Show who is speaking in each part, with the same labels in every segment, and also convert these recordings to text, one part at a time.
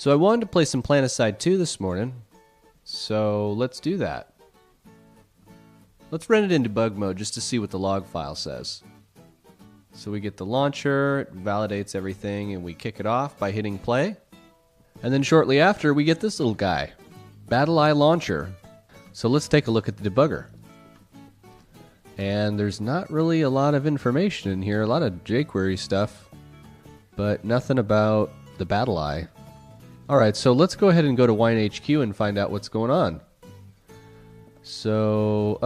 Speaker 1: So I wanted to play some Planetside 2 this morning, so let's do that. Let's run it in debug mode just to see what the log file says. So we get the launcher, it validates everything, and we kick it off by hitting play. And then shortly after, we get this little guy, BattleEye Launcher. So let's take a look at the debugger. And there's not really a lot of information in here, a lot of jQuery stuff, but nothing about the BattleEye. Alright, so let's go ahead and go to WineHQ and find out what's going on. So,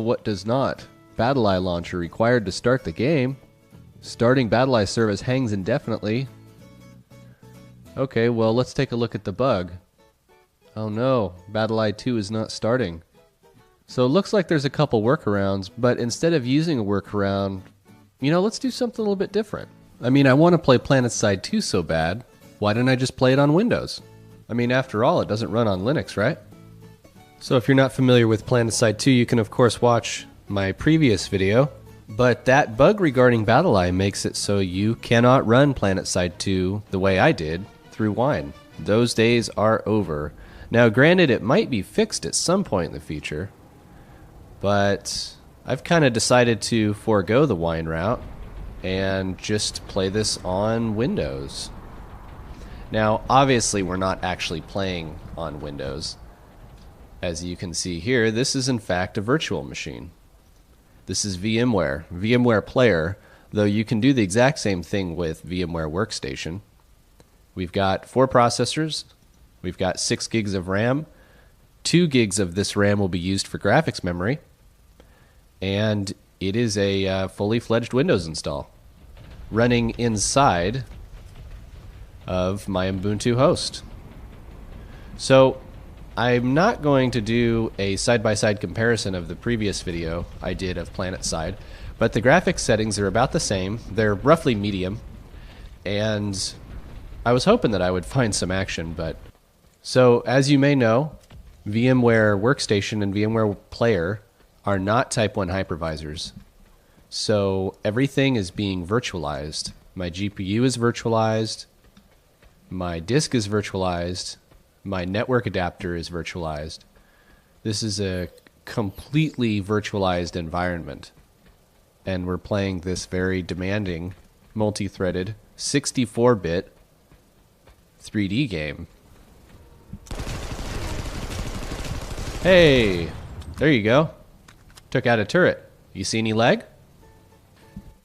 Speaker 1: what does not? BattleEye Launcher required to start the game. Starting BattleEye service hangs indefinitely. Okay, well, let's take a look at the bug. Oh no, BattleEye 2 is not starting. So it looks like there's a couple workarounds, but instead of using a workaround, let's do something a little bit different. I mean, I want to play Planetside 2 so bad, why didn't I just play it on Windows? I mean, after all, it doesn't run on Linux, right? So if you're not familiar with Planetside 2, you can of course watch my previous video, but that bug regarding BattleEye makes it so you cannot run Planetside 2 the way I did through Wine. Those days are over. Now granted, it might be fixed at some point in the future, but I've kind of decided to forego the Wine route and just play this on Windows. Now, obviously, we're not actually playing on Windows. As you can see here, this is in fact a virtual machine. This is VMware, VMware Player, though you can do the exact same thing with VMware Workstation. We've got 4 processors, we've got 6 gigs of RAM, 2 gigs of this RAM will be used for graphics memory, and it is a fully fledged Windows install running inside of my Ubuntu host. So I'm not going to do a side-by-side comparison of the previous video I did of Planetside, but the graphics settings are about the same. They're roughly medium, and I was hoping that I would find some action, but... So, as you may know, VMware Workstation and VMware Player are not Type 1 hypervisors. So everything is being virtualized. My GPU is virtualized, my disk is virtualized, my network adapter is virtualized. This is a completely virtualized environment. And we're playing this very demanding, multi-threaded, 64-bit 3D game. Hey, there you go. Took out a turret. You see any lag?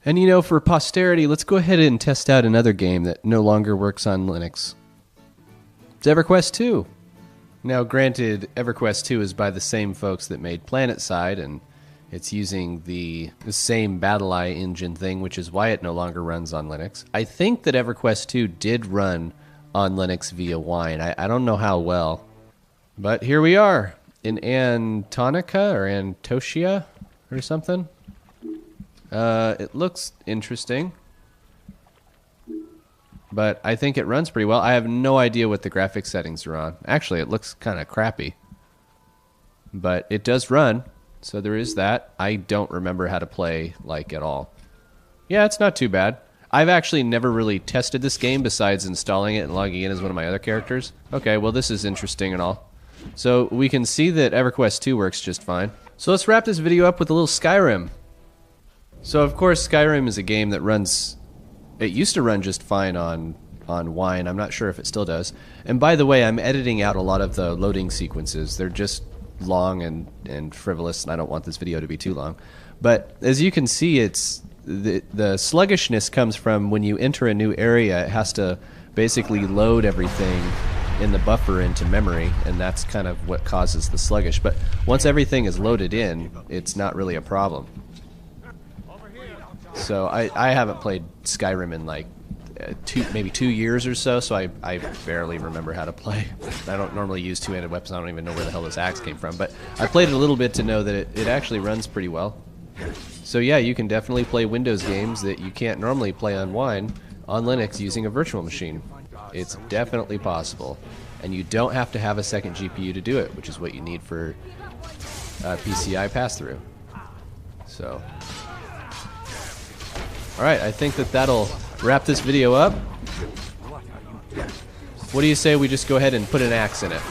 Speaker 1: And for posterity, let's go ahead and test out another game that no longer works on Linux. It's EverQuest 2. Now granted, EverQuest 2 is by the same folks that made Planetside, and it's using the same BattleEye engine thing, which is why it no longer runs on Linux. I think that EverQuest 2 did run on Linux via Wine. I don't know how well. But here we are in Antonica or Antocia or something. It looks interesting, but I think it runs pretty well. I have no idea what the graphics settings are on. Actually, it looks kind of crappy, but it does run, so there is that. I don't remember how to play, at all. Yeah, it's not too bad. I've actually never really tested this game besides installing it and logging in as one of my other characters. Okay, well, this is interesting and all. So we can see that EverQuest 2 works just fine. So let's wrap this video up with a little Skyrim. So of course Skyrim is a game that runs, it used to run just fine on Wine. I'm not sure if it still does. And by the way, I'm editing out a lot of the loading sequences. They're just long and frivolous, and I don't want this video to be too long. But as you can see, it's the sluggishness comes from when you enter a new area, it has to basically load everything in the buffer into memory, and that's kind of what causes the sluggish. But once everything is loaded in, it's not really a problem. So I haven't played Skyrim in maybe 2 years or so I barely remember how to play. I don't normally use two-handed weapons. I don't even know where the hell this axe came from, but I played it a little bit to know that it actually runs pretty well. So yeah, you can definitely play Windows games that you can't normally play on Wine on Linux using a virtual machine. It's definitely possible, and you don't have to have a second GPU to do it, which is what you need for PCI pass-through. So, alright, I think that'll wrap this video up. What do you say we just go ahead and put an axe in it?